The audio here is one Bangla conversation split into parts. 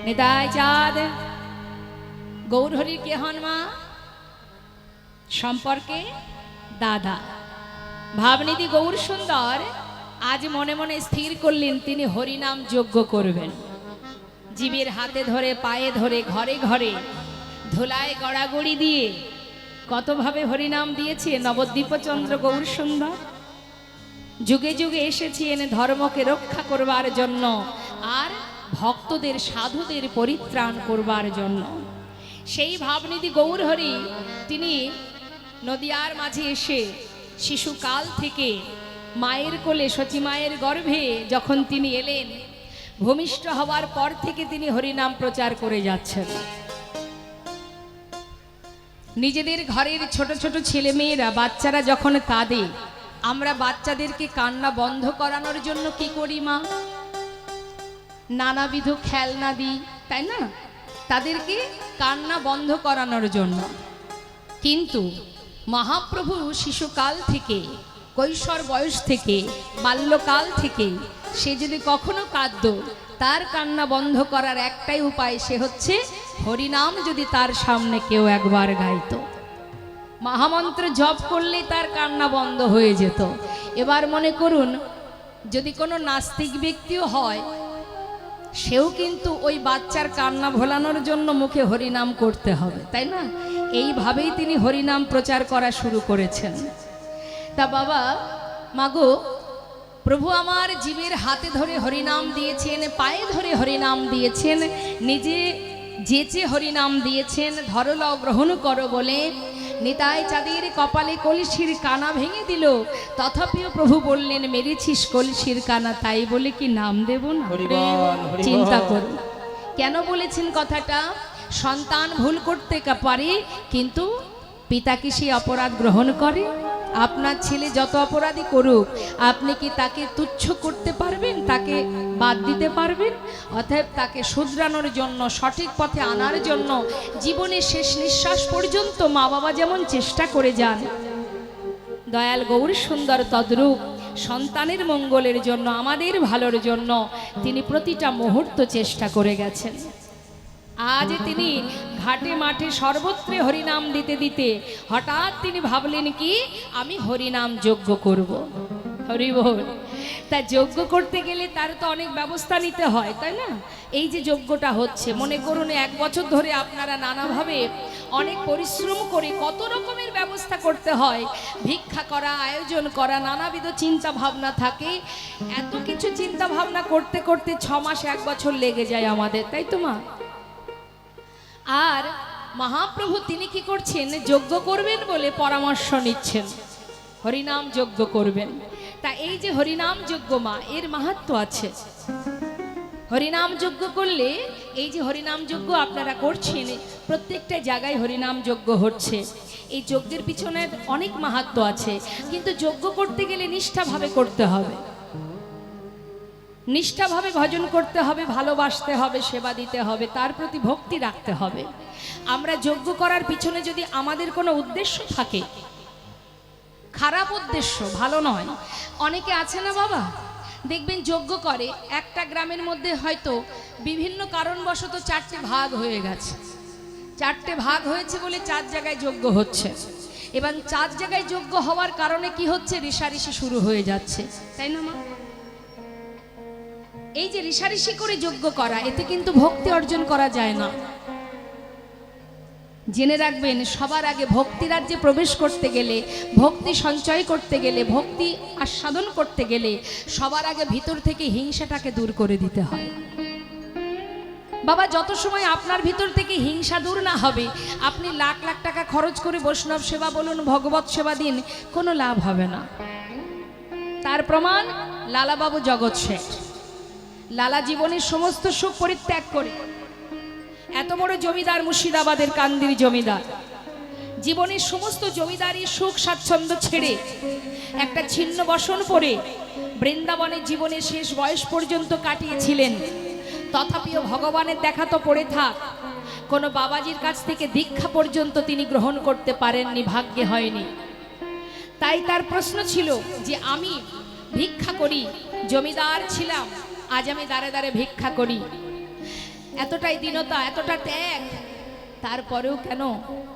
নিতাই চাঁদ গৌরহরির কে হন মা? সম্পর্কে দাদা। ভাবনিধি গৌর সুন্দর আজ মনে মনে স্থির করলেন তিনি হরিনাম যজ্ঞ করবেন। জীবের হাতে ধরে পায়ে ধরে ঘরে ঘরে ধুলায় গড়াগড়ি দিয়ে কতভাবে হরিনাম দিয়েছে নবদ্বীপচন্দ্র গৌর সুন্দর। যুগে যুগে এসেছেন ধর্মকে রক্ষা করবার জন্য আর ভক্তদের সাধুদের পরিত্রাণ করবার জন্য। সেই ভাবনিধি গৌরহরি তিনি নদিয়ার মাঝে এসে শিশুকাল থেকে মায়ের কোলে সতী মায়ের গর্ভে যখন তিনি এলেন, ভূমিষ্ঠ হওয়ার পর থেকে তিনি হরিনাম প্রচার করে যাচ্ছেন। নিজেদের ঘরের ছোট ছোট ছেলে মেয়েরা বাচ্চারা যখন কাঁদে, আমরা বাচ্চাদেরকে কান্না বন্ধ করানোর জন্য কি করি মা? নানাবিধ খেলনা দিই, তাই না? তাদেরকে কান্না বন্ধ করানোর জন্য। কিন্তু মহাপ্রভু শিশুকাল থেকে, কৈশোর বয়স থেকে, বাল্যকাল থেকে সে যদি কখনো কাঁদত, তার কান্না বন্ধ করার একটাই উপায়, সে হচ্ছে হরিনাম যদি তার সামনে কেউ একবার গাইত, মহামন্ত্র জপ করলে তার কান্না বন্ধ হয়ে যেত। এবার মনে করুন যদি কোনো নাস্তিক ব্যক্তিও হয়, সেও কিন্তু ওই বাচ্চার কান্না ভোলানোর জন্য মুখে হরিনাম করতে হবে, তাই না? এইভাবেই তিনি হরিনাম প্রচার করা শুরু করেছেন। তা বাবা মাগো, প্রভু আমার জীবের হাতে ধরে হরিনাম দিয়েছেন, পায়ে ধরে হরিনাম দিয়েছেন, নিজে যেচে হরিনাম দিয়েছেন, ধরল গ্রহণ করো বলে নিতাই চাঁদের কপালে কলসির কানা ভেঙে দিল, তথাপিও প্রভু বললেন মেরেছিস কলসির কানা, তাই বলে কি নাম দেব না? চিন্তা করুন কেন বলেছেন কথাটা। সন্তান ভুল করতে পারে, কিন্তু পিতা কি সেই অপরাধ গ্রহণ করে? আপনার ছেলে যত অপরাধী করুক, আপনি কি তাকে তুচ্ছ করতে পারবেন? তাকে বাদ দিতে পারবেন? অতএব তাকে শুধরানোর জন্য, সঠিক পথে আনার জন্য জীবনের শেষ নিঃশ্বাস পর্যন্ত মা বাবা যেমন চেষ্টা করে যান, দয়াল গৌর সুন্দর তদ্রূপ সন্তানের মঙ্গলের জন্য, আমাদের ভালোর জন্য তিনি প্রতিটা মুহূর্ত চেষ্টা করে গেছেন। আজ তিনি ঘাটে মাঠে সর্বত্রে হরিনাম দিতে দিতে হঠাৎ তিনি ভাবলেন কি, আমি হরিনাম যজ্ঞ করব। হরি বল। তা যজ্ঞ করতে গেলে তার তো অনেক ব্যবস্থা নিতে হয়, তাই না? এই যে যজ্ঞটা হচ্ছে, মনে করুন 1 বছর ধরে আপনারা নানাভাবে অনেক পরিশ্রম করে কত রকমের ব্যবস্থা করতে হয়, ভিক্ষা করা, আয়োজন করা, নানাবিধ চিন্তা ভাবনা থাকে। এত কিছু চিন্তা ভাবনা করতে করতে 6 মাস 1 বছর লেগে যায় আমাদের, তাই তো মা? আর মহাপ্রভু তিনি কি করছেন, যজ্ঞ করবেন বলে পরামর্শ নিচ্ছেন, হরিনাম যজ্ঞ করবেন। তা এই যে হরিনাম যজ্ঞ মা, এর মাহাত্ম্য আছে। হরিনাম যজ্ঞ করলে, এই যে হরিনাম যজ্ঞ আপনারা করছেন, প্রত্যেকটা জায়গায় হরিনাম যজ্ঞ হচ্ছে, এই যজ্ঞের পিছনে অনেক মাহাত্ম্য আছে। কিন্তু যজ্ঞ করতে গেলে নিষ্ঠাভাবে করতে হবে, নিষ্ঠাভাবে ভজন করতে হবে, ভালোবাসতে হবে, সেবা দিতে হবে, তার প্রতি ভক্তি রাখতে হবে। আমরা যজ্ঞ করার পিছনে যদি আমাদের কোনো উদ্দেশ্য থাকে, খারাপ উদ্দেশ্য, ভালো নয়। অনেকে আছে না বাবা, দেখবেন যজ্ঞ করে, একটা গ্রামের মধ্যে হয়তো বিভিন্ন কারণবশত 4টে ভাগ হয়ে গেছে, 4টে ভাগ হয়েছে বলে 4 জায়গায় যজ্ঞ হচ্ছে। এবার 4 জায়গায় যজ্ঞ হওয়ার কারণে কি হচ্ছে, ঋষাঋষি শুরু হয়ে যাচ্ছে, তাই না মা? এই যে ঋষাঋষি করে যজ্ঞ করা, এতে কিন্তু ভক্তি অর্জন করা যায় না। জেনে রাখবেন, সবার আগে ভক্তি রাজ্যে প্রবেশ করতে গেলে, ভক্তি সঞ্চয় করতে গেলে, ভক্তি আস্বাদন করতে গেলে সবার আগে ভিতর থেকে হিংসাটাকে দূর করে দিতে হয়। বাবা, যত সময় আপনার ভিতর থেকে হিংসা দূর না হবে, আপনি লাখ লাখ টাকা খরচ করে বৈষ্ণব সেবা বলুন, ভগবত সেবা দিন, কোনো লাভ হবে না। তার প্রমাণ লালাবাবু জগৎ শেঠ। লালা জীবনের সমস্ত সুখ পরিত্যাগ করে, এত বড় জমিদার, মুর্শিদাবাদের কান্দির জমিদার, জীবনের সমস্ত জমিদারি সুখ স্বাচ্ছন্দ্য ছেড়ে একটা ছিন্ন বসন পরে বৃন্দাবনে জীবনের শেষ বয়স পর্যন্ত কাটিয়েছিলেন। তথাপিও ভগবানের দেখা তো পড়ে থাক, কোনো বাবাজির কাছ থেকে দীক্ষা পর্যন্ত তিনি গ্রহণ করতে পারেননি, ভাগ্যে হয়নি। তাই তার প্রশ্ন ছিল যে আমি ভিক্ষা করি, জমিদার ছিলাম, আজ আমি দাঁড়ে দাঁড়ে ভিক্ষা করি। এতটাই দীনতা, এতটা ত্যাগ, তারপরেও কেন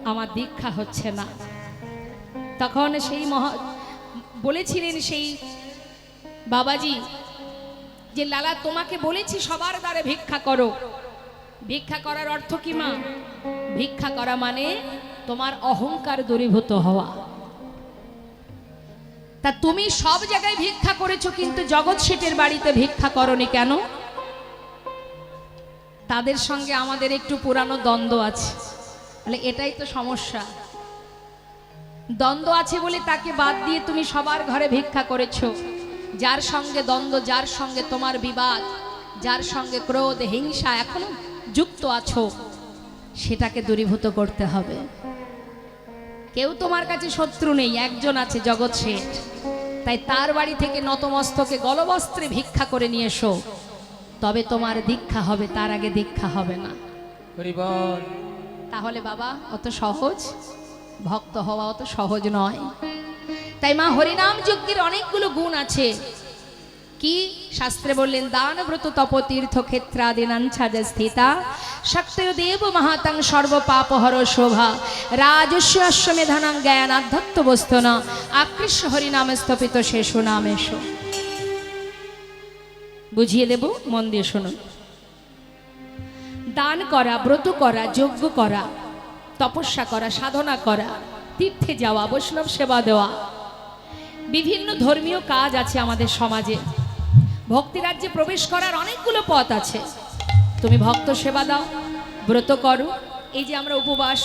আমার দীক্ষা হচ্ছে না? তখন সেই বলেছিলেন সেই বাবাজি যে লালা তোমাকে বলেছি সবার দ্বারে ভিক্ষা করো। ভিক্ষা করার অর্থ কি মা? ভিক্ষা করা মানে তোমার অহংকার দূরীভূত হওয়া। তা তুমি সব জায়গায় ভিক্ষা করেছো, কিন্তু জগৎ শেঠের বাড়িতে ভিক্ষা করনি কেন? তাদের সঙ্গে আমাদের একটু পুরানো দ্বন্দ্ব আছে, বলে এটাই তো সমস্যা। দ্বন্দ্ব আছে বলে তাকে বাদ দিয়ে তুমি সবার ঘরে ভিক্ষা করেছো। যার সঙ্গে দ্বন্দ্ব, যার সঙ্গে তোমার বিবাদ, যার সঙ্গে ক্রোধ হিংসা এখনো যুক্ত আছো, সেটাকে দূরীভূত করতে হবে। কেউ তোমার কাছে শত্রু নেই, একজন আছে, জগৎ শেঠ। তাই তার বাড়ি থেকে নতমস্তকে গলবস্ত্রে ভিক্ষা করে নিয়ে এসো, তবে তোমার দীক্ষা হবে, তার আগে দীক্ষা হবে না। তাহলে বাবা অত সহজ ভক্ত হওয়া অত সহজ নয়। তাই মা হরিনাম যজ্ঞের অনেকগুলো গুণ আছে। কি শাস্ত্রে বললেন, দান ব্রত তপ তীর্থ ক্ষেত্রাদিনাঞ্ছাদে স্থিতা শক্তয় দেব মহাতাং সর্ব পাপহর শোভা রাজস্ব অশ্বমেধানাং জ্ঞান আধ্যাত্ম বস্তুনা আকৃষ্ট হরিনামে স্থপিত শেষ নামেশ। বুঝিয়ে দেব, মন দিয়ে শুনুন। দান করা, ব্রত করা, যজ্ঞ করা, তপস্যা করা, সাধনা করা, তীর্থে যাওয়া, বৈষ্ণব সেবা দেওয়া, বিভিন্ন ধর্মীয় কাজ আছে আমাদের সমাজে। ভক্তি রাজ্যে প্রবেশ করার অনেকগুলো পথ আছে। তুমি ভক্ত সেবা দাও, ব্রত করো। এই যে আমরা উপবাস,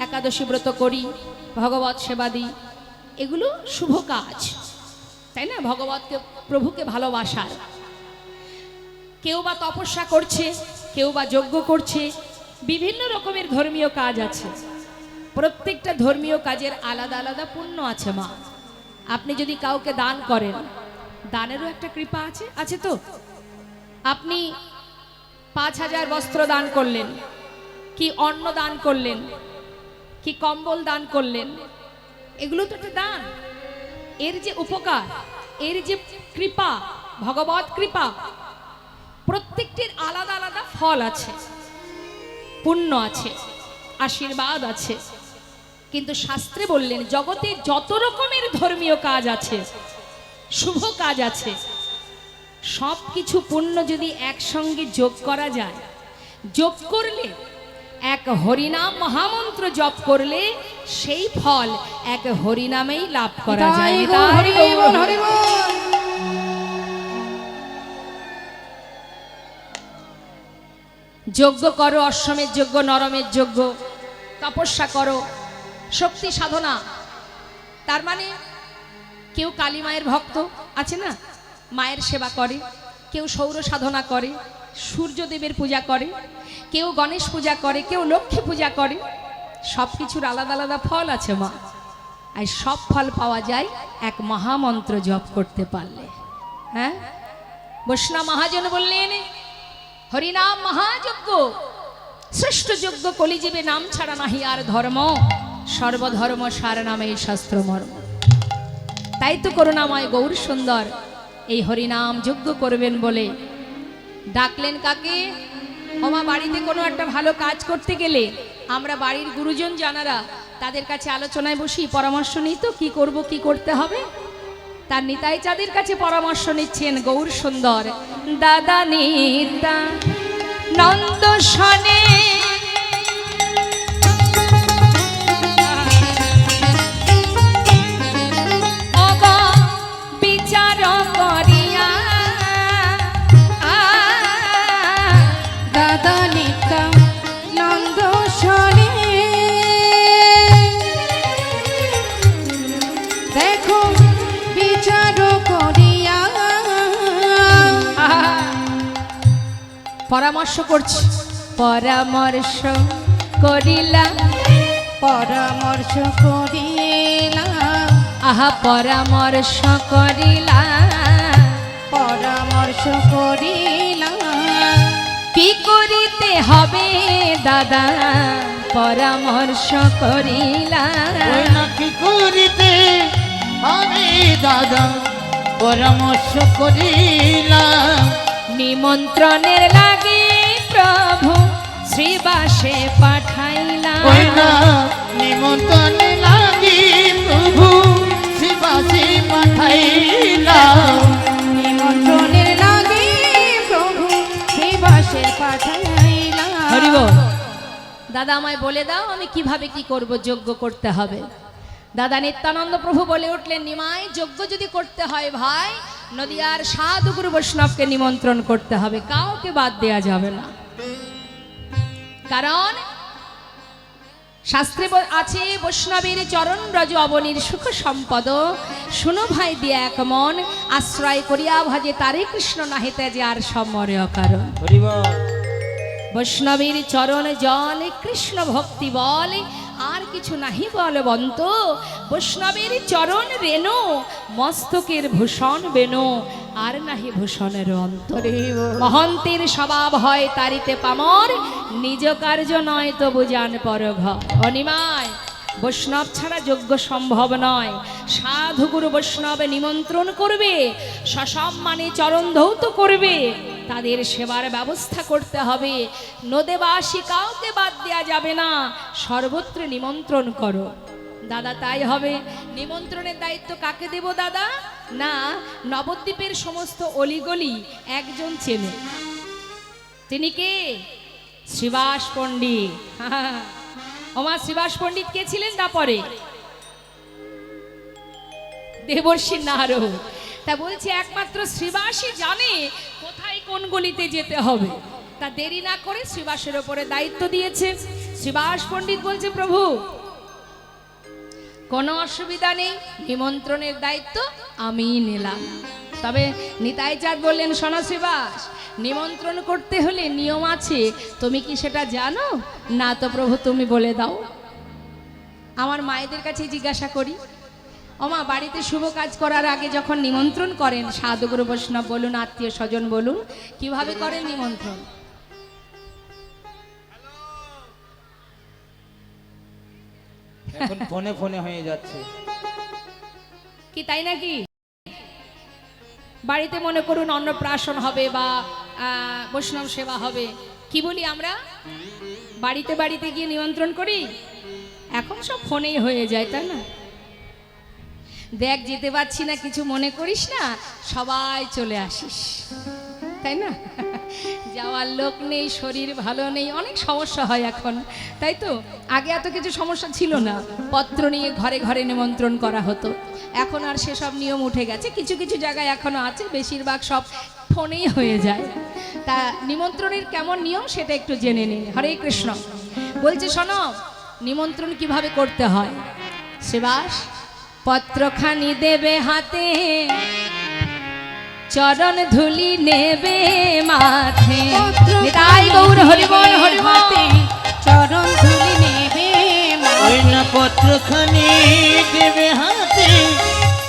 একাদশী ব্রত করি, ভগবত সেবা দিই, এগুলো শুভ কাজ, তাই না? ভগবতকে, প্রভুকে ভালোবাসার। কেউ বা তপস্যা করছে, কেউ বা যজ্ঞ করছে, বিভিন্ন রকমের ধর্মীয় কাজ আছে। প্রত্যেকটা ধর্মীয় কাজের আলাদা আলাদা পুণ্য আছে মা। আপনি যদি কাউকে দান করেন, দানেরও একটা কৃপা আছে, আছে তো? আপনি ৫,০০০ বস্ত্র দান করলেন, কি অন্ন দান করলেন, কি কম্বল দান করলেন, এগুলো তো একটা দান। এর যে উপকার, এর যে কৃপা, ভগবত কৃপা, প্রত্যেকটির আলাদা আলাদা ফল আছে, পুণ্য আছে, আশীর্বাদ আছে। কিন্তু শাস্ত্রে বললেন, জগতে যত রকমের ধর্মীয় কাজ আছে, শুভ কাজ আছে, সব কিছু পুণ্য যদি একসঙ্গে যোগ করা যায়, যোগ করলে, এক হরিনাম মহামন্ত্র জপ করলে সেই ফল এক হরিনামেই লাভ করা যায়। যজ্ঞ করো, অশ্বমের যজ্ঞ, নরমের যজ্ঞ, তপস্যা করো, শক্তি সাধনা। তার মানে কেউ কালী মায়ের ভক্ত আছে না, মায়ের সেবা করে, কেউ সৌর সাধনা করে, সূর্যদেবের পূজা করে, কেউ গণেশ পূজা করে, কেউ লক্ষ্মী পূজা করে। সব কিছুর আলাদা আলাদা ফল আছে মা। আর সব ফল পাওয়া যায় এক মহামন্ত্র জপ করতে পারলে। হ্যাঁ, বৈষ্ণব মহাজন বললেন, হরিনাম মহাযজ্ঞ, শ্রেষ্ঠ যজ্ঞ কলিজীবে, নাম ছাড়া নাহি আর ধর্ম, সর্বধর্ম সার নামে শাস্ত্র মর্ম। তাই তো করুণাময় গৌর সুন্দর এই হরিনাম যজ্ঞ করবেন বলে ডাকলেন কাকে? ওমা, বাড়িতে কোনো একটা ভালো কাজ করতে গেলে আমরা বাড়ির গুরুজন জানারা তাদের কাছে আলোচনায় বসি, পরামর্শ নিই তো কি করব, কি করতে হবে। তার নিতাই চাঁদের কাছে পরামর্শ নিচ্ছেন গৌর সুন্দর। দাদা নিতা নন্দ শনে বিচার করিয়া, দাদা নিতা নন্দ শনে দেখো বিচার করিয়া, পরামর্শ করছি, পরামর্শ করিলা, পরামর্শ করিলা, আহা পরামর্শ করিলা, পরামর্শ করিলা, কি করিতে হবে দাদা পরামর্শ করিলা, কি করিতে হবে দাদা পরামর্শ করিলাম, নিমন্ত্রণের লাগে প্রভু শ্রীবাসে পাঠাইলা ওই না নিমন্ত্রণ লাগি প্রভু শিবাসী পাঠাইলা নিমন্ত্রণের লাগে প্রভু শ্রীবাসে পাঠাইলা। হরি বল। দাদা আমায় বলে দাও আমি কিভাবে কি করব, যজ্ঞ করতে হবে। দাদা নিত্যানন্দ প্রভু বলে উঠলেন, নিমাই যজ্ঞ যদি করতে হয় ভাই, নদিয়ার সাধু গুরু বৈষ্ণবকে নিমন্ত্রণ করতে হবে, কাউকে বাদ দেয়া যাবে না। কারণ শাস্ত্রে আছে, বৈষ্ণবের চরণ রজ অবনীর সুখ সম্পদ, শুনো ভাই দিয়ে এক মন, আশ্রয় করিয়া ভাজে তারে কৃষ্ণ নাহিতে যে আর সম্মরে অকারণ। বৈষ্ণবের চরণ জল কৃষ্ণ ভক্তি বল, আর কিছু নাহি বলবন্ত। বৈষ্ণবের চরণ রেণু মস্তকের ভূষণ বেনু, আর নাহি ভূষণের অন্ত। মহন্তের স্বভাব হয় তারিতে পামর, নিজ কার্য নয় তো বুঝান পরঘ। অনিমায় বৈষ্ণব ছাড়া যজ্ঞ সম্ভব নয়। সাধু গুরু বৈষ্ণব নিমন্ত্রণ করবে, সসম্মানে চরণ ধৌত করবে, তাদের সেবার ব্যবস্থা করতে হবে। নদেবাসী কাউকে বাদ দেওয়া যাবে না, সর্বত্র নিমন্ত্রণ করো। দাদা তাই হবে। নিমন্ত্রণের দায়িত্ব কাকে দেব দাদা? না, নবদ্বীপের সমস্ত অলিগলি একজন চেনে। তিনি কে? শ্রীবাস পণ্ডিত। ওমা শ্রীবাস পণ্ডিত কে ছিলেন? তারপরে দেবর্ষি নারদ। তা বলছি একমাত্র শ্রীবাসই জানে কোথায় কোন গলিতে যেতে হবে। তা দেরি না করে শ্রীবাসের ওপরে দায়িত্ব দিয়েছে। শ্রীবাস পণ্ডিত বলছে, প্রভু কোনো অসুবিধা নেই, নিমন্ত্রণের দায়িত্ব আমি নিলাম। তবে নিতাই চাঁদ বললেন, শোনো শ্রীবাস, নিমন্ত্রণ করতে হলে নিয়ম আছে, তুমি কি সেটা জানো? না তো প্রভু তুমি বলে দাও। আমার মায়েদের কাছে জিজ্ঞাসা করি, ওমা বাড়িতে শুভ কাজ করার আগে যখন নিমন্ত্রণ করেন, সাধুগুরু বৈষ্ণব বলুন, আত্মীয় স্বজন বলুন, কিভাবে করেন নিমন্ত্রণ? এখন ফোনে ফোনে হয়ে যাচ্ছে কি তাই নাকি? বাড়িতে মনে করুন অন্নপ্রাশন হবে বা বৈষ্ণব সেবা হবে, কি বলি আমরা? বাড়িতে বাড়িতে গিয়ে নিমন্ত্রণ করি। এখন সব ফোনেই হয়ে যায়, তাই না? দেখ যেতে পারছি না, কিছু মনে করিস না, সবাই চলে আসিস, তাই না? যাওয়ার লোক নেই, শরীর ভালো নেই, অনেক সমস্যা হয় এখন, তাই তো? আগে এত কিছু সমস্যা ছিল না, পত্র নিয়ে ঘরে ঘরে নিমন্ত্রণ করা হতো। এখন আর সেসব নিয়ম উঠে গেছে, কিছু কিছু জায়গায় এখনো আছে, বেশিরভাগ সব ফোনেই হয়ে যায়। তা নিমন্ত্রণের কেমন নিয়ম সেটা একটু জেনে নিন। হরে কৃষ্ণ। বলছে শোনো, নিমন্ত্রণ কিভাবে করতে হয়। শ্রীবাস পত্রখানি দেবে হাতে, চরণ ধুলি নেবে মাথে। নিতাই গৌর হরি বল, হরি বল। চরণ ধুলি নেবে ওই না পত্রখানি দেবে হাতে,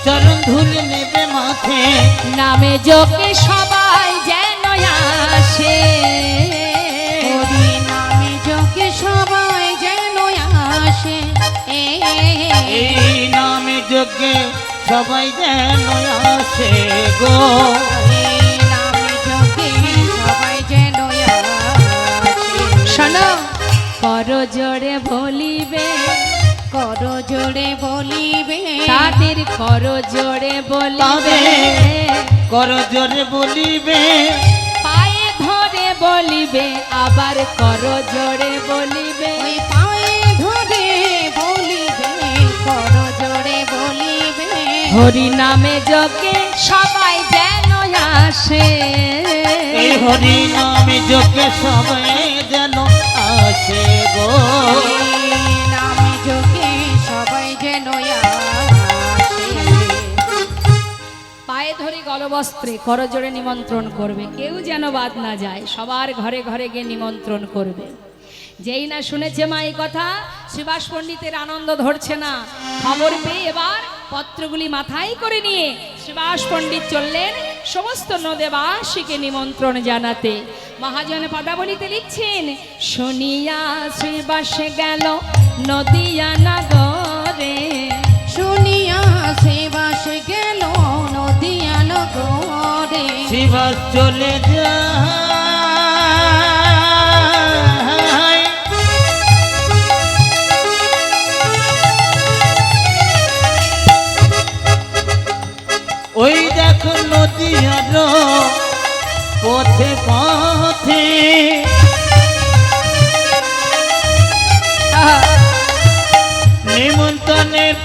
চরণ ধুলি নেবে মাথে। নামে যোগে সবাই যেন আসে, হরি নামে যোগে সবাই যেন আসে। এই নামে যজ্ঞে সবাই যেন আসে গো, এই নামে যোগে সবাই যেন আসে। শোনো কর জোরে বলিবে, কর জোরে বলিবে, তাদের কর জোরে বলিবে, কর জোরে বলিবে, পায়ে ধরে বলিবে, আবার কর জোরে বলিবে। ওই পায়ে ধরে বলিবে, কর জোরে বলিবে। হরি নামে যোগে সবাই যেন আসে, এই হরি নামে যজ্ঞে সবাই যেন আসে গো, এই নামে যোগে সবাই যেন আসে। পায়ে ধরে গলবস্ত্রে করজোড়ে নিমন্ত্রণ করবে, কেউ যেন বাদ না যায়, সবার ঘরে ঘরে গিয়ে নিমন্ত্রণ করবে। যেই না শুনেছে মা এই কথা, শ্রীবাস পণ্ডিতের আনন্দ ধরছে না। খবর পেয়ে এবার পত্রগুলি মাথায় করে নিয়ে শ্রীবাস পণ্ডিত চললেন সমস্ত নদেবাসীকে নিমন্ত্রণ জানাতে। মহাজন পদাবলিতে লিখছেন, শুনিয়া শ্রীবাস গেল নদিয়া নগরে, শুনিয়া শ্রীবাস গেল নদিয়া নগরে। শিবাস চলে যায়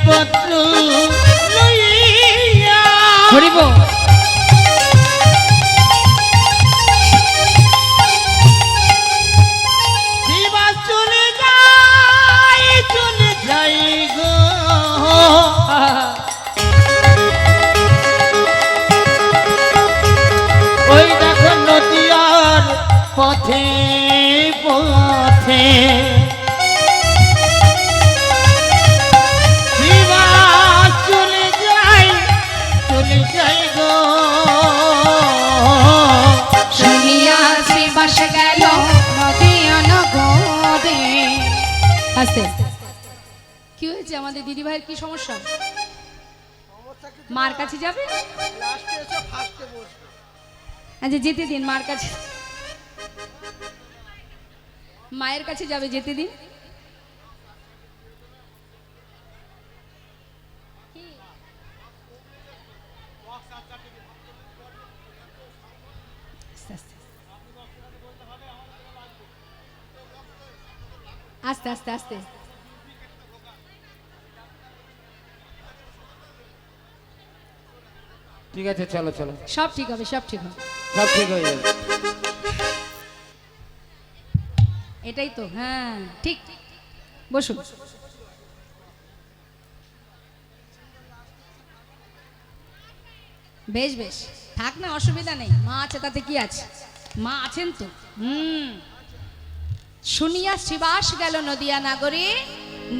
পত্র লইয়া হরিব শিবা চলে যাই গো ওই দেখো নদিয়ার পথে পথে শিবা চলে যাই গো শুনিয়া শিবাস গেল নদিয়া নগরে। আস্তে কি হয়েছে আমাদের দিদি ভাইয়ের কি সমস্যা মার কাছে যাবে আচ্ছা যেতে দিন মার কাছে মায়ের কাছে যাবে যেতে দিন আস্তে আস্তে আস্তে ঠিক আছে, চলো চলো, সব ঠিক হবে সব ঠিক হবে সব ঠিক হয়ে যাবে। এটাই তো হ্যাঁ ঠিক বসুন বেশ বেশ থাক না অসুবিধা নেই মা আছে তাতে কি আছে মা আছেন তো শুনিয়া শিবাস গেল নদিয়া নাগরে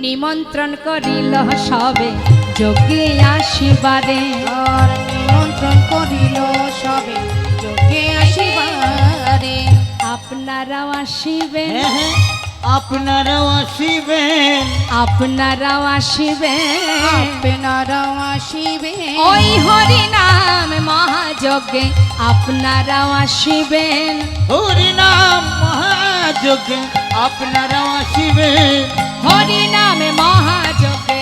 নিমন্ত্রণ করিল সবে যোগে আসিবারে আর নিমন্ত্রণ করিল সবে যোগে আসিবারে। আপনারাও আসিবেন হ্যাঁ হ্যাঁ আপনারাও আসিবেন আপনারাও আসিবেন আপনারাও আসিবে ওই হরি নাম মহাযজ্ঞে আপনারাও আসিবেন হরি নাম মহাযজ্ঞে আপনারাও আসিবেন হরি নামে মহাযজ্ঞে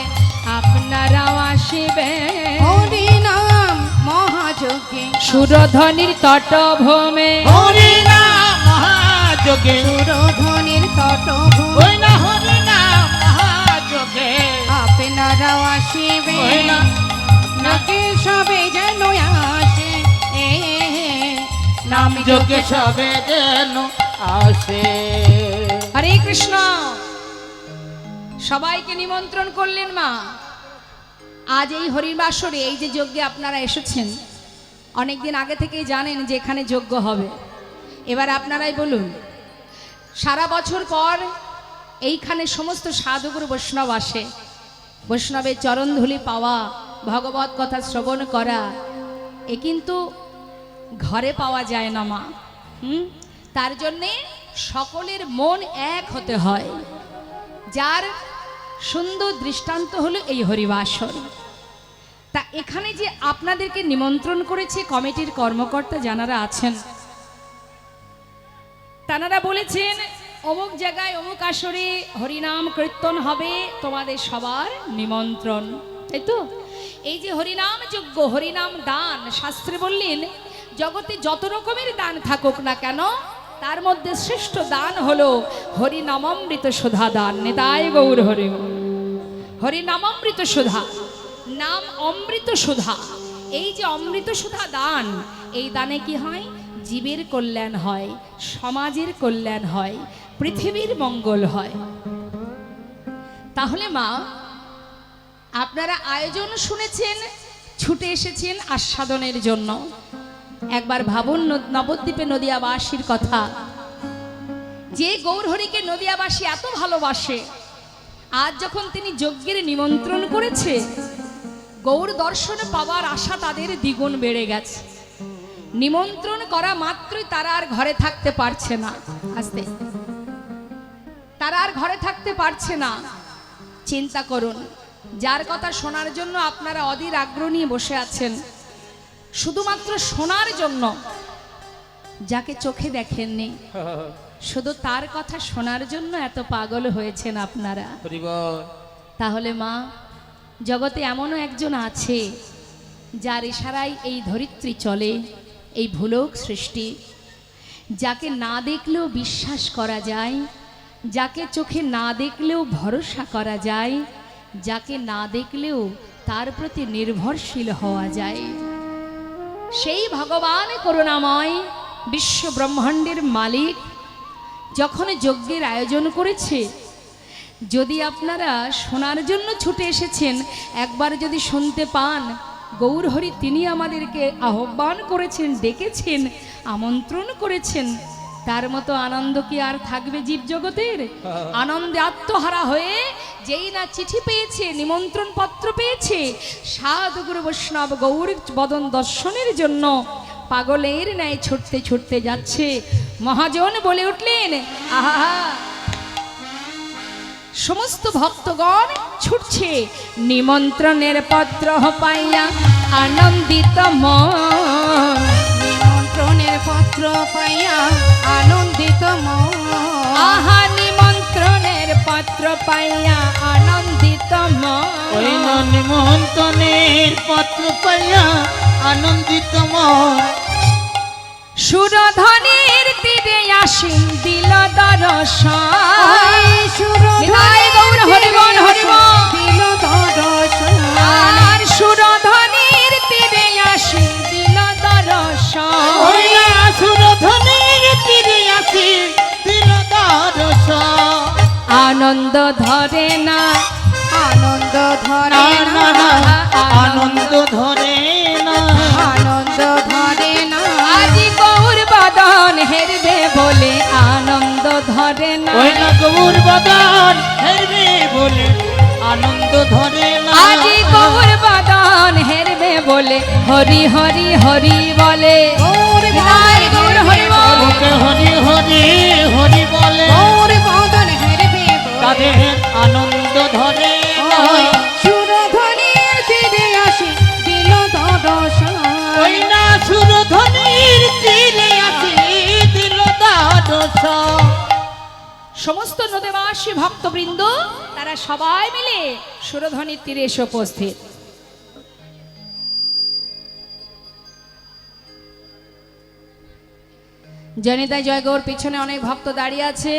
আপনারাও আসিবেন হরি নাম মহাযজ্ঞে সুরধ্বনির তটভূমে হরি নাম মহাযজ্ঞে সুরধ্বনির তটভূমি ওই না হরি নাম মহাযজ্ঞে আপনারাও আসিবে ওই না নাকে সবে যেন আসে নাম যজ্ঞে সবে যেন আসে। হরে কৃষ্ণ সবাইকে নিমন্ত্রণ করলেন মা আজ এই হরিবাসরে এই যে যজ্ঞে আপনারা এসেছেন অনেকদিন আগে থেকেই জানেন যে এখানে যজ্ঞ হবে এবার আপনারাই বলুন সারা বছর পর এইখানে সমস্ত সাধুগুরু বৈষ্ণব আসে বৈষ্ণবের চরণধুলি পাওয়া ভগবত কথা শ্রবণ করা এ কিন্তু ঘরে পাওয়া যায় না মা তার জন্যে সকলের মন এক হতে হয় যার সুন্দর দৃষ্টান্ত হলো এই হরিবাসর তা এখানে যে আপনাদেরকে নিমন্ত্রণ করেছে কমিটির কর্মকর্তা যারা আছেন তারা বলেছেন অমুক জায়গায় অমুক আসরে হরিনাম কীর্তন হবে তোমাদের সবার নিমন্ত্রণ তাই তো এই যে হরিনাম যজ্ঞ হরিনাম দান শাস্ত্রে বললেন জগতে যত রকমের দান থাকুক না কেন তার মধ্যে শ্রেষ্ঠ দান হলো হরিনামামৃত সুধা দান নিতাই গৌর হরি হরিনামামৃত সুধা নাম অমৃত সুধা এই যে অমৃত সুধা দান এই দানে কি হয় জীবের কল্যাণ হয় সমাজের কল্যাণ হয় পৃথিবীর মঙ্গল হয় তাহলে মা আপনারা আয়োজন শুনেছেন ছুটে এসেছেন আস্বাদনের জন্য একবার ভাবুন নবদ্বীপে নদিয়াবাসীর কথা যে গৌরহরিকে নদিয়াবাসী এত ভালোবাসে আজ যখন তিনি যজ্ঞের নিমন্ত্রণ করেছে গৌর দর্শন পাওয়ার আশা তাদের দ্বিগুণ বেড়ে গেছে নিমন্ত্রণ করা মাত্রই তারা আর ঘরে থাকতে পারছে না আস্তে তারা আর ঘরে থাকতে পারছে না চিন্তা করুন যার কথা শোনার জন্য আপনারা অধীর আগ্রহ নিয়ে বসে আছেন শুধুমাত্র শোনার জন্য যাকে চোখে দেখেননি শুধু তার কথা শোনার জন্য এত পাগল হয়েছেন আপনারা তাহলে মা জগতে এমনও একজন আছে যার ইশারায় এই ধরিত্রী চলে এই ভুলোক সৃষ্টি যাকে না দেখলেও বিশ্বাস করা যায় যাকে চোখে না দেখলেও ভরসা করা যায় যাকে না দেখলেও তার প্রতি নির্ভরশীল হওয়া যায়। সেই ভগবান করুণাময় বিশ্ব ব্রহ্মাণ্ডের মালিক যখন যজ্ঞের আয়োজন করেছে, যদি আপনারা শোনার জন্য ছুটে এসেছেন, একবার যদি শুনতে পান গৌরহরি তিনি আমাদেরকে আহ্বান করেছেন, ডেকেছেন, আমন্ত্রণ করেছেন, তার মতো আনন্দ কি আর থাকবে জীবজগতের? আনন্দে আত্মহারা হয়ে যেই না চিঠি পেয়েছে, নিমন্ত্রণ পত্র পেয়েছে, সাধু গুরু বৈষ্ণব গৌর বদন দর্শনের জন্য পাগলের ন্যায় ছুটতে ছুটতে যাচ্ছে। মহাজন বলে উঠলেন, আহা, সমস্ত ভক্তগণ ছুটছে নিমন্ত্রণের পত্র পাইয়া আনন্দিত মন। নিমন্ত্রণের পত্র পাইয়া আনন্দিত মন। আহা, নিমন্ত্রণের পত্র পাইয়া আনন্দিত ওই মন। না নিমন্ত্রণের পত্র পাইয়া আনন্দিত মন। সুরধনের তীরে আসেন দিল দর্শন। সুরধনের গৌর হরিবল হরিবল। দিল দর্শন। আর সুরধনের তীরে আসেন দিল দর্শন। ওই না সুরধনের তীরে আসি দিল দর্শন। আনন্দ ধরে না, আনন্দ ধরে না না। না আনন্দ ধরে না। আনন্দ ধরে না। আজি গৌর বদন হেরবে বলে আনন্দ ধরে না। ওই না গৌর বদন হেরবে বলে আনন্দ ধরে না। আজি গৌর বদন হেরবে বলে হরি হরি হরি বলে। গৌর বিদায় গৌর হরি বল। ওকে হরি হরি হরি বলে গৌর বদন হেরবে বলে। তাদের আনন্দ ধরে না। সুরধনের তীরে আসি দিল দর্শন। ওই না সুরধনির তীরে আসি দিল দর্শন। সমস্ত নদেবাসী ভক্তবৃন্দ তারা সবাই মিলে সুরধনির তীরে এসে উপস্থিত। জনিতা জয়গৌর পিছনে অনেক ভক্ত দাঁড়িয়ে আছে।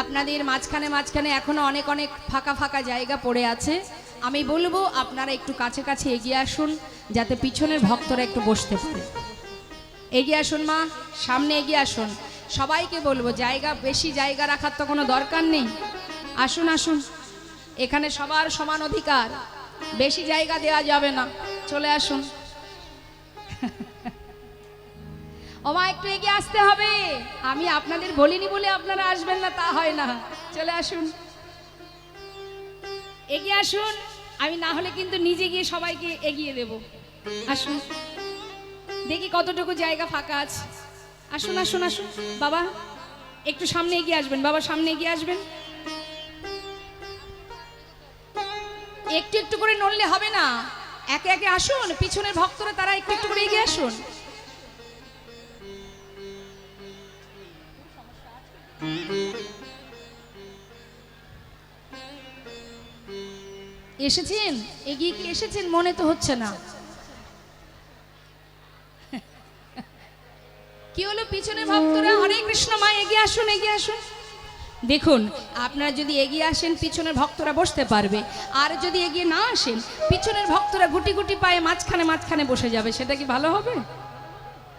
আপনাদের মাঝখানে মাঝখানে এখনো অনেক অনেক ফাঁকা ফাঁকা জায়গা পড়ে আছে। আমি বলবো আপনারা একটু কাছে কাছে এগিয়ে আসুন, যাতে পিছনের ভক্তরা একটু বসতে পারে। এগিয়ে আসুন মা, সামনে এগিয়ে আসুন। সবাইকে বলবো জায়গা, বেশি জায়গা রাখার তো কোনো দরকার নেই। আসুন আসুন, এখানে সবার সমান অধিকার, বেশি জায়গা দেওয়া যাবে না। চলে আসুন। ওমা, একটু এগিয়ে আসতে হবে। আমি আপনাদের বলিনি বলে আপনারা আসবেন না তা হয় না। চলে আসুন, এগিয়ে আসুন। আমি না হলে কিন্তু নিজে গিয়ে সবাইকে এগিয়ে দেব। আসুন, দেখি কতটুকু জায়গা ফাঁকা আছে। আসুন আসুন আসুন। বাবা একটু সামনে এগিয়ে আসবেন, বাবা সামনে এগিয়ে আসবেন। একটু একটু করে নড়লে হবে না, একে একে আসুন। পিছনের ভক্তরা তারা একটু একটু করে এগিয়ে আসুন। এসেছেন, এগিয়ে কি এসেছেন? মনে তো হচ্ছে না। কি হলো পিছনের ভক্তরা? হরে কৃষ্ণ মা, এগিয়ে আসুন এগিয়ে আসুন। দেখুন, আপনারা যদি এগিয়ে আসেন পিছনের ভক্তরা বসতে পারবে, আর যদি এগিয়ে না আসেন পিছনের ভক্তরা গুটি গুটি পায়ে মাঝখানে মাঝখানে বসে যাবে। সেটা কি ভালো হবে?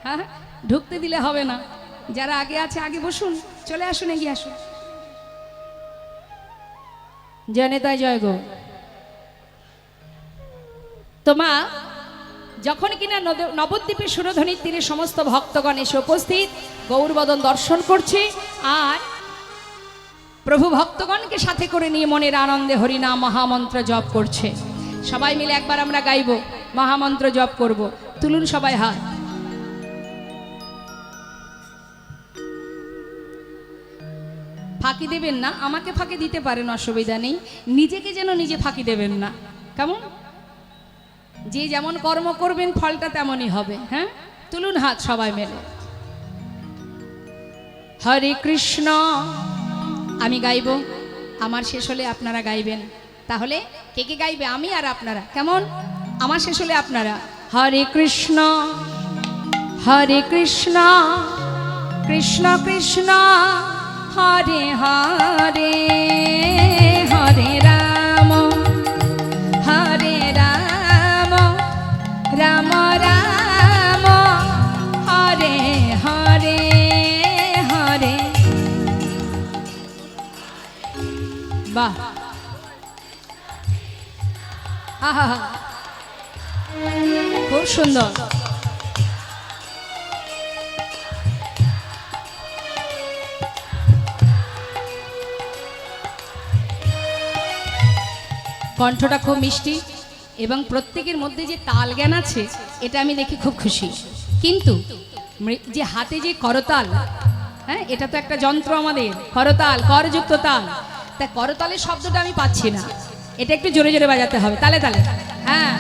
হ্যাঁ, ঢুকতে দিলে হবে না। যারা আগে আছে আগে বসুন। চলে আসুন, এগিয়ে আসুন। জয়নেতায় জয় গো। তোমা যখন কিনা নবদ্বীপে সুরধনির তীরে সমস্ত ভক্তগণ এসে উপস্থিত গৌরবদন দর্শন করছে, আর প্রভু ভক্তগণকে সাথে করে নিয়ে মনের আনন্দে হরিনাম মহামন্ত্র জপ করছে। সবাই মিলে একবার আমরা গাইব, মহামন্ত্র জপ করব। তুলুন সবাই হাত। ফাঁকি দেবেন না, আমাকে ফাঁকি দিতে পারেন, অসুবিধা নেই। নিজেকে যেন নিজে ফাঁকি দেবেন না, কেমন? যে যেমন কর্ম করবেন ফলটা তেমনই হবে। হ্যাঁ, তুলুন হাত সবাই মিলে। হরে কৃষ্ণ, আমি গাইব, আমার শেষ হলে আপনারা গাইবেন। তাহলে কে কে গাইবে? আমি আর আপনারা। কেমন? আমার শেষ হলে আপনারা। হরে কৃষ্ণ হরে কৃষ্ণ কৃষ্ণ কৃষ্ণ হরে হরে হরে রাম বাহ, আহা, খুব সুন্দর। কণ্ঠটা খুব মিষ্টি এবং প্রত্যেকের মধ্যে যে তাল জ্ঞান আছে এটা আমি দেখে খুব খুশি। কিন্তু যে হাতে যে করতাল, হ্যাঁ, এটা তো একটা যন্ত্র আমাদের, করতাল, করযুক্ত তাল, তা করতালের শব্দটা আমি পাচ্ছি না, এটা একটু জোরে জোরে বাজাতে হবে, তালে তালে। হ্যাঁ,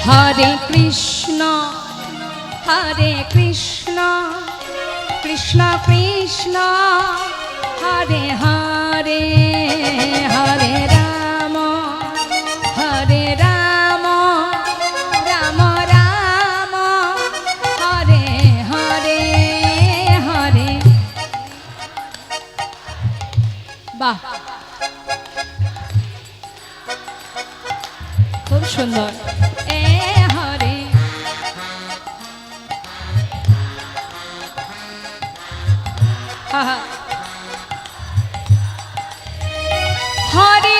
হরে কৃষ্ণ হরে কৃষ্ণ কৃষ্ণ কৃষ্ণ হরে হরে, হরে রাম হরে রাম রাম রাম হরে হরে হরে। বাহ, খুব সুন্দর। এ হরে, আহা, হরে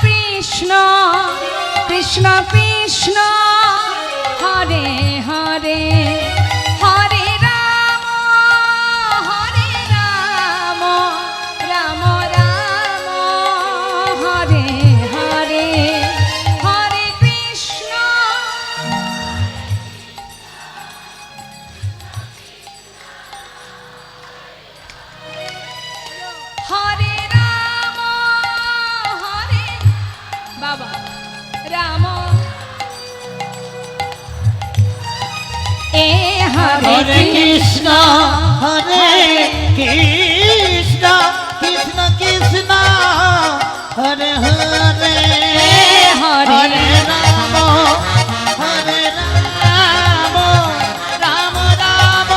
কৃষ্ণ কৃষ্ণ কৃষ্ণ হরে হরে, হরে রাম রাম রাম হরে হরে, হরে কৃষ্ণ হরে রাম হরে, বাবা, রাম এ হরে হরে কৃষ্ণ হরে কৃষ্ণ কৃষ্ণ কৃষ্ণ হরে হরে, হরে হরে রাম হরে রাম রাম রাম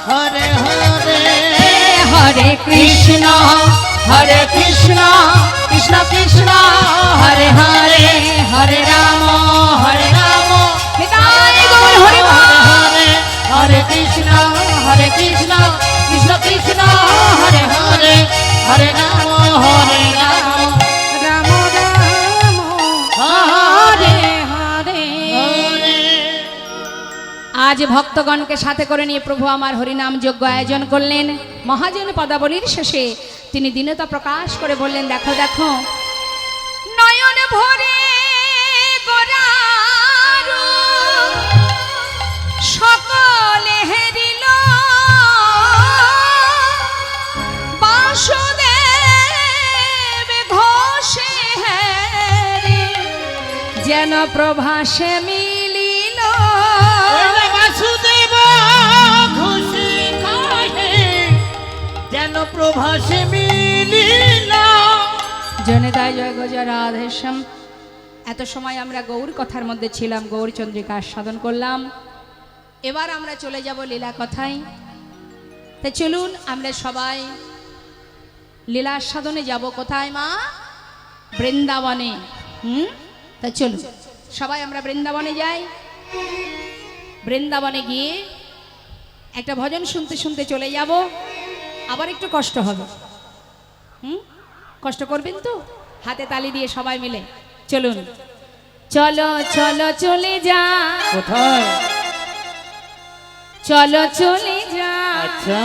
হরে হরে, হরে কৃষ্ণ হরে কৃষ্ণ কৃষ্ণ কৃষ্ণ হরে হরে, হরে রাম হরে রাম নিতাই গৌর হরি বল। হরে হরে কৃষ্ণ কৃষ্ণ কৃষ্ণ হরে হরে, হরে রাম হরে রাম রাম রাম হরে হরে হরে। আজ ভক্তগণকে সাথে করে নিয়ে প্রভু আমার হরিনাম যজ্ঞ আয়োজন করলেন। মহাজন পদাবলীর শেষে তিনি দীনতা প্রকাশ করে বললেন, দেখো দেখো নয়ন ভরে গোরারু সকলে হেরিল বাসুদেব ঘোষে হেরি যেন প্রভাসে মিলিল। বাসুদেব খুশি কহে যেন প্রভাসে মিলিল। জনতায় জয় গজা রাধেশ্যাম। এত সময় আমরা গৌর কথার মধ্যে ছিলাম, গৌর চন্দ্রিকা আস্বাদন করলাম। এবার আমরা চলে যাব লীলা কথায়। তাই চলুন আমরা সবাই লীলা আস্বাদনে যাব। কোথায় মা? বৃন্দাবনে। তা চলুন সবাই আমরা বৃন্দাবনে যাই। বৃন্দাবনে গিয়ে একটা ভজন শুনতে শুনতে চলে যাব। আবার একটু কষ্ট হবে, কষ্ট করবেন তো? হাতে তালি দিয়ে সবাই মিলে চলুন। চলো চলো চলে যা, কোথায়? চলো চলে যা আচ্ছা,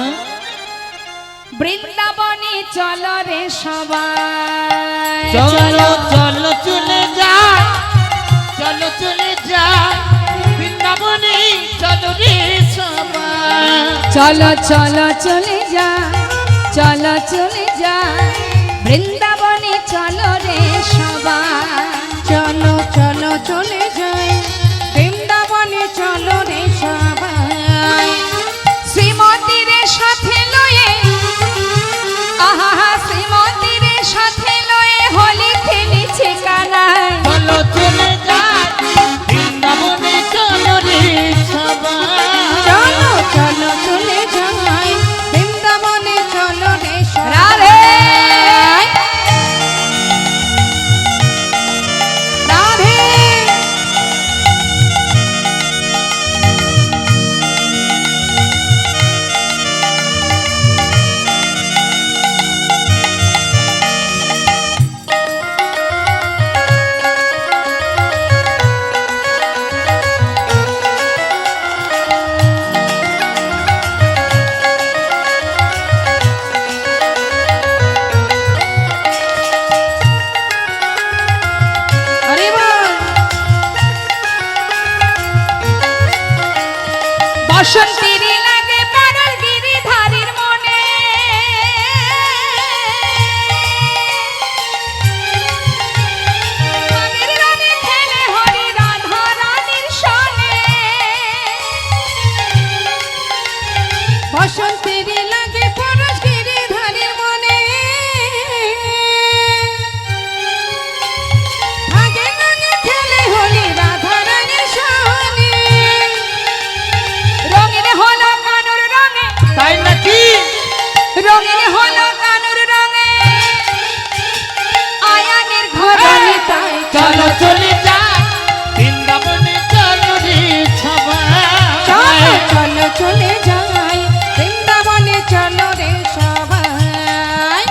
বৃন্দাবনে চলো রে সবাই। চলো চলো চলে যা, চলো চলে যা বৃন্দাবনে, চলো রে সবাই। চলো চলো চলে যা, চলো চলে যা বৃন্দাবনে চলো রে সবাই। চলো চলো চলে যাই বৃন্দাবনে, চলো রে সবাই। শ্রীমতীর সাথে লয়ে, আহা শ্রীমতীর সাথে লয়ে হোলি খেলিছে কানায়। চলো চলে যা বৃন্দাবনে, চলো রে সবাই। চলো চলো চলে যাই বৃন্দাবনে, চলো রে সবাই। রাধে রাধে রঙিন হলো কানুর রঙে আয়ানের ঘরে তাই চলো চলে যাই বৃন্দাবনে চলো রে সবাই চলো চলো চলে যাই বৃন্দাবনে চলো রে সবাই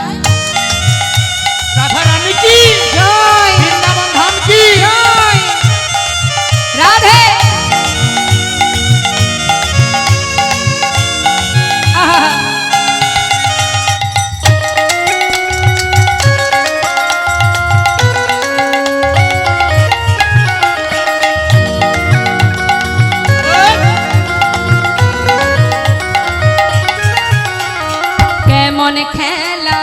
রাধা রানী কি জয় বৃন্দাবন ধাম কি জয় রাধে আহা কেমন খেলা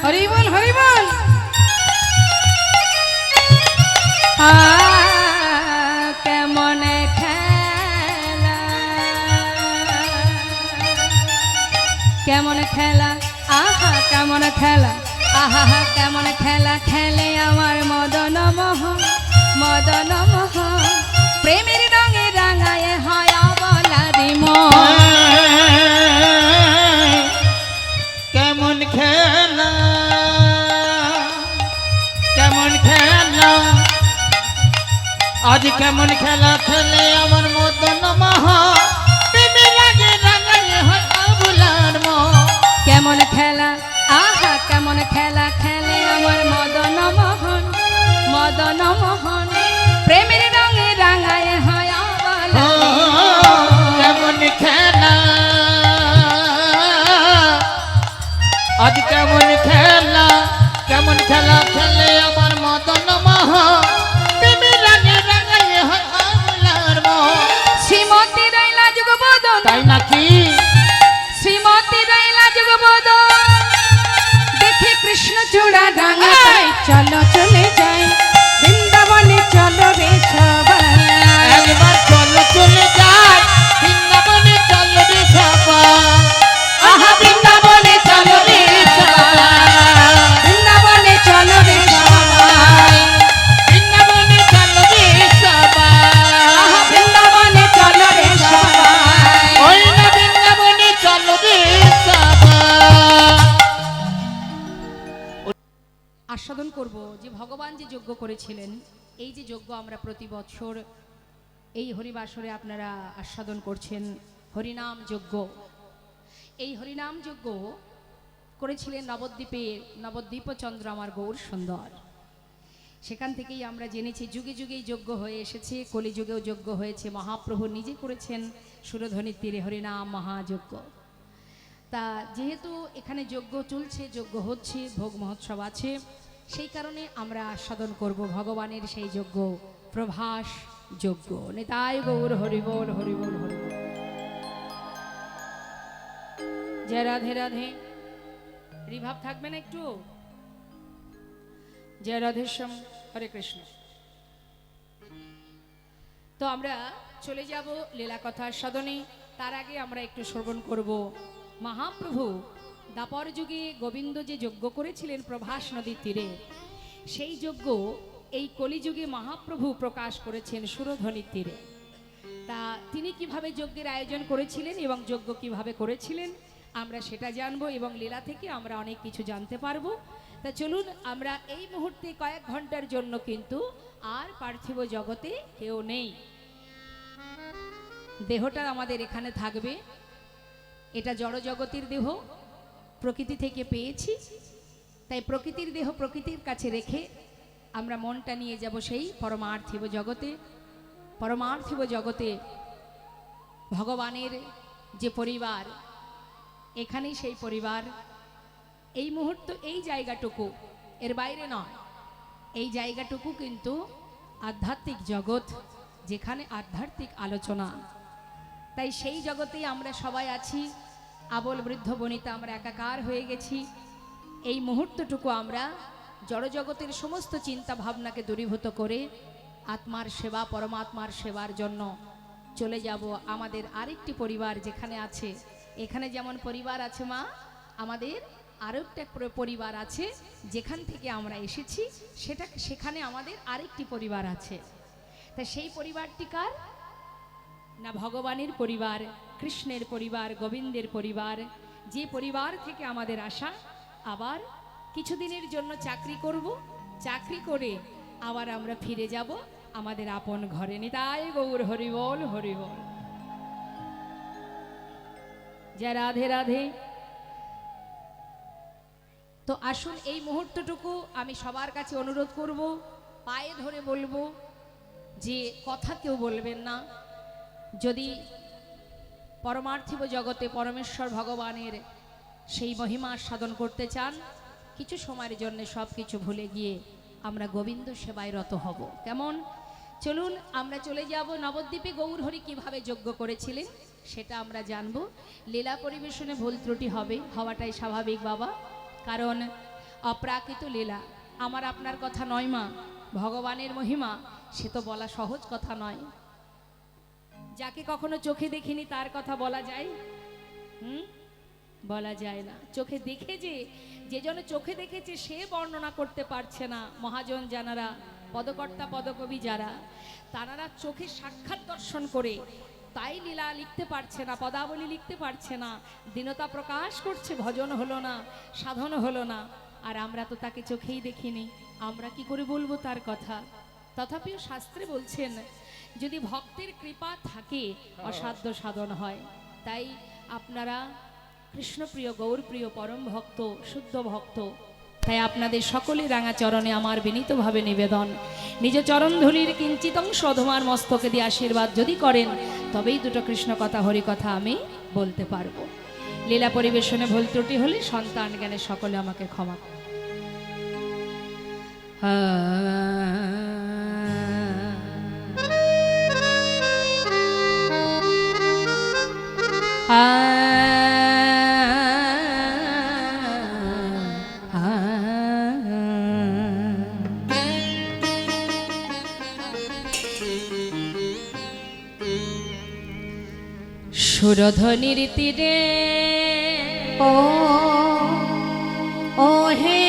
হরি বল হরি বল কেমন খেলা কেমন খেলা আহা কেমন খেলা আহা কেমন খেলা খেলে আমার মদন মোহন মদন মোহন প্রেমের রঙে রাঙায় হয় বলারি মন কেমন খেলা কেমন খেলা আজ কেমন খেলা খেলে আমার মদন মহা প্রেমে লাগে রাঙায় হয় আবুলার মন কেমন খেলা আহা কেমন খেলা খেলে আমার মদন মোহন মদন মোহন প্রেমের রঙে রাঙায় হয় বলারি কেমন খেলা আজ কেমন খেলা খেলে আমার মদন মহা প্রেমে লাগে রাঙায় হয় আবুলার মন শ্রীমতী রইলা যুগবদন তাই নাকি শ্রীমতী রইলা যুগবদন দেখে কৃষ্ণ চূড়া রাঙা তাই চলো চলে যাই বৃন্দাবনে চলো রে সবাই একবার চলো চলে যাই বৃন্দাবনে চলো রে সবাই আহা বৃন্দাবনে চলো রে সবাই বৃন্দাবনে চলো রে সবাই বৃন্দাবনে চলো রে সবাই আহা বৃন্দাবনে চলো রে সবাই ওই না বৃন্দাবনে চলো রে সবাই আস্বাদন করব যে ভগবান যে যজ্ঞ করেছিলেন, এই যে যজ্ঞ আমরা প্রতি বছর এই হরিবাসরে আপনারা আস্বাদন করছেন, হরিনাম যজ্ঞ। এই হরিনাম যজ্ঞ করেছিলেন নবদ্বীপচন্দ্র আমার গৌর সুন্দর। সেখান থেকেই আমরা জেনেছি যুগে যুগেই যজ্ঞ হয়ে এসেছে, কলিযুগেও যজ্ঞ হয়েছে। মহাপ্রভু নিজে করেছেন সুরধ্বনির তীরে হরিনাম মহাযজ্ঞ। তা যেহেতু এখানে যজ্ঞ চলছে, যজ্ঞ হচ্ছে, ভোগ মহোৎসব আছে, সেই কারণে আমরা আস্বাদন করব ভগবানের সেই যজ্ঞ, প্রভাস যজ্ঞ। নিতাই গৌর হরিবোল হরিবোল হরিবোল। জয় রাধে রাধে। রিভাব থাকবে না একটু? জয় রাধেশ্যাম, হরে কৃষ্ণ। তো আমরা চলে যাব লীলা কথা আস্বাদনে। তার আগে আমরা একটু শ্রবণ করব মহাপ্রভু দাপর যুগে গোবিন্দ যে যজ্ঞ করেছিলেন প্রভাস নদীর তীরে, সেই যজ্ঞ এই কলিযুগে মহাপ্রভু প্রকাশ করেছেন সুরধ্বনির তীরে। তা তিনি কিভাবে যজ্ঞের আয়োজন করেছিলেন এবং যজ্ঞ কিভাবে করেছিলেন আমরা সেটা জানবো, এবং লীলা থেকে আমরা অনেক কিছু জানতে পারবো। তা চলুন, আমরা এই মুহূর্তে কয়েক ঘন্টার জন্য কিন্তু আর পার্থিব জগতে কেউ নেই, দেহটা আমাদের এখানে থাকবে। এটা জড় জগতের দেহ, প্রকৃতি থেকে পেয়েছি, তাই প্রকৃতির দেহ প্রকৃতির কাছে রেখে আমরা মনটা নিয়ে যাব সেই পরমার্থিব জগতে। পরমার্থিব জগতে ভগবানের যে পরিবার, এখানেই সেই পরিবার। এই মুহূর্ত এই জায়গাটুকু, এর বাইরে নয়, এই জায়গাটুকু কিন্তু আধ্যাত্মিক জগৎ, যেখানে আধ্যাত্মিক আলোচনা। তাই সেই জগতেই আমরা সবাই আছি, আবল বৃদ্ধ বনিতা আমরা একাকার হয়ে গেছি। এই মুহূর্তটুকু আমরা জড়জগতের সমস্ত চিন্তা ভাবনাকে দূরীভূত করে আত্মার সেবা, পরমাত্মার সেবার জন্য চলে যাব আমাদের আরেকটি পরিবার যেখানে আছে। এখানে যেমন পরিবার আছে মা, আমাদের আরও একটা পরিবার আছে, যেখান থেকে আমরা এসেছি সেখানে আমাদের আরেকটি পরিবার আছে। তা সেই পরিবারটি কার? না ভগবানের পরিবার, কৃষ্ণের পরিবার, গোবিন্দের পরিবার। যে পরিবার থেকে আমাদের আশা, আবার কিছুদিনের জন্য চাকরি করব, চাকরি করে আবার আমরা ফিরে যাব আমাদের আপন ঘরে। নিতাই গৌর হরিবল হরিবল। জয় রাধে রাধে। তো আসুন এই মুহূর্তটুকু আমি সবার কাছে অনুরোধ করব, পায়ে ধরে বলবো যে কথা কেউ বলবেন না। যদি পরমার্থিব জগতে পরমেশ্বর ভগবানের সেই মহিমা সাধন করতে চান, কিছু সময়ের জন্য সব কিছু ভুলে গিয়ে আমরা গোবিন্দ সেবায় রত হব। কেমন? চলুন আমরা চলে যাব নবদ্বীপে গৌরহরি কিভাবে যজ্ঞ করেছিলেন সেটা আমরা জানব। লীলা পরিবেশনে ভুল ত্রুটি হবে, হওয়াটাই স্বাভাবিক বাবা, কারণ অপ্রাকৃত লীলা। আমার আপনার কথা নয় মা, ভগবানের মহিমা সে তো বলা সহজ কথা নয়। যাকে কখনো চোখে দেখিনি তার কথা বলা যায়? বলা যায় না। চোখে দেখে যে জন চোখে দেখেছে সে বর্ণনা করতে পারছে না। মহাজন যারা, পদকর্তা পদকবি যারা, তারা চোখে সাক্ষাৎ দর্শন করে তাই লীলা লিখতে পারছে না, পদাবলী লিখতে পারছে না, দীনতা প্রকাশ করছে, ভজন হলো না, সাধন হলো না। আর আমরা তো তাকে চোখেই দেখিনি, আমরা কি করে বলবো তার কথা? তথাপিও শাস্ত্রে বলছেন যদি ভক্তের কৃপা থাকে অসাধ্য সাধন হয়। তাই আপনারা কৃষ্ণপ্রিয়, গৌরপ্রিয়, পরম ভক্ত, শুদ্ধ ভক্ত, তাই আপনাদের সকলে রাঙা চরণে আমার বিনীতভাবে নিবেদন, নিজ চরণ ধুলির কিঞ্চিত অংশ অধমার মস্তকে দিয়ে আশীর্বাদ যদি করেন, তবেই দুটো কৃষ্ণ কথা হরি কথা আমি বলতে পারবো। লীলা পরিবেশনে ভুল ত্রুটি হলে সন্তান জ্ঞানে সকলে আমাকে ক্ষমা করুন। সুরধ্বনির তীরে ও ও হে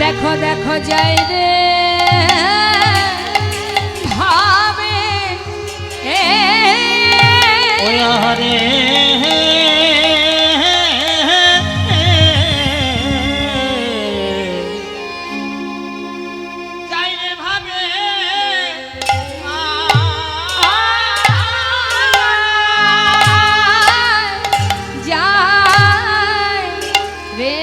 দেখো দেখো যাই রে ভাবে হরে যাই রে ভাবে যায় রে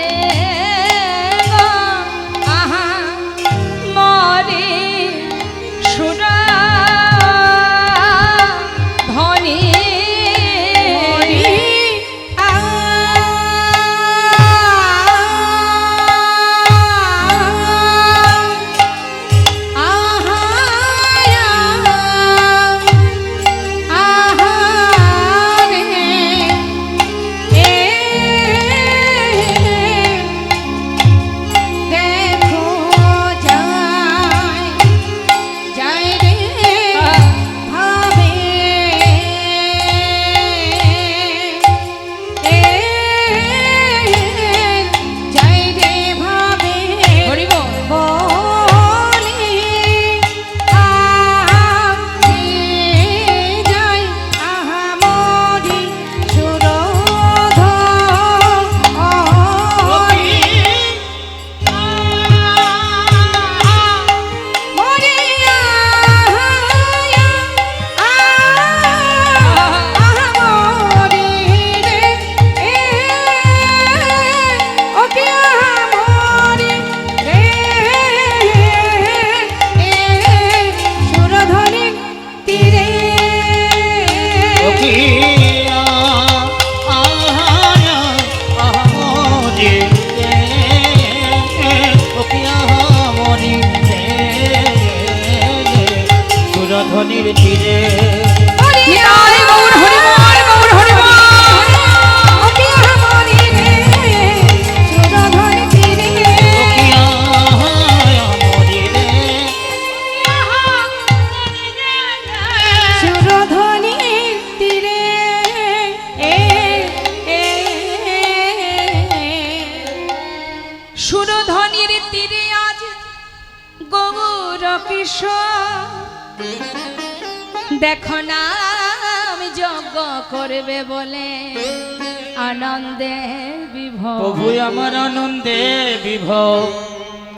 কিশোর দেখো না আমি যজ্ঞ করবে বলে আনন্দে বিভোর। প্রভু আমার আনন্দে বিভোর।